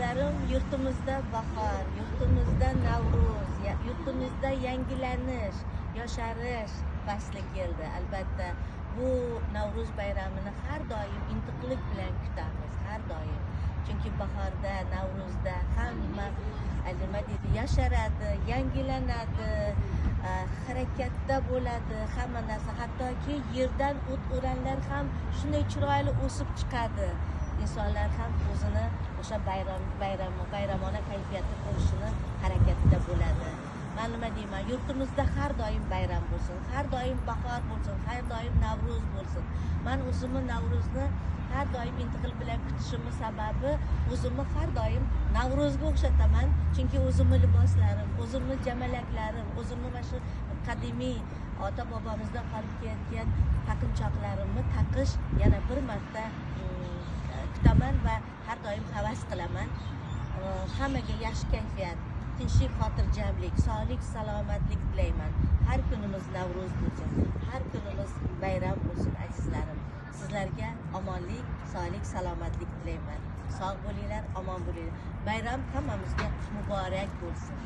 Azizlarim, yurtimizda bahor, yurtimizda Navruz, yurtimizda yangilanish, yosharish fasli keldi. Albatta, bu Navruz bayramini har doim intiqlik bilan kutamiz, har doim. Chunki bahorda, Navruzda hamma nima deydi, yasharadi, yangilanadi, harakatda bo'ladi, hamma narsa, hattoki yerdan o't o'ranlar ham shunday chiroyli o'sib chiqadi. İnsanlar ham o'zini o'sha bayramona kayfiyatda ko'rishini harakatida bo'ladi. Men nima deyman, yurtimizda har doim bayram bo'lsin, har doim bahor bo'lsin, har doim Navruz bo'lsin. Men o'zimni Navruzni har doim intiqlik bilan kutishimning sababi o'zimni har doim Navruzga o'xshataman. Chunki o'zimni liboslarim, o'zimni jamalaklarim, o'zimni mana shu qadimiy ota bobomizdan qolib kelayotgan taqinchoqlarimni taqish yana bir marta kutaman va har doim havas qilaman. Hammaga yaxshi kayfiyat, tinchlik, xotirjamlik, sog'lik, salomatlik tilayman. Har kunimiz Navruz bo'lsin, har kunimiz bayram bo'lsin azizlarim. Sizlarga omonlik, sog'lik, salomatlik tilayman. Sog' bo'linglar, omon bo'linglar. Bayram hammamizga muborak bo'lsin.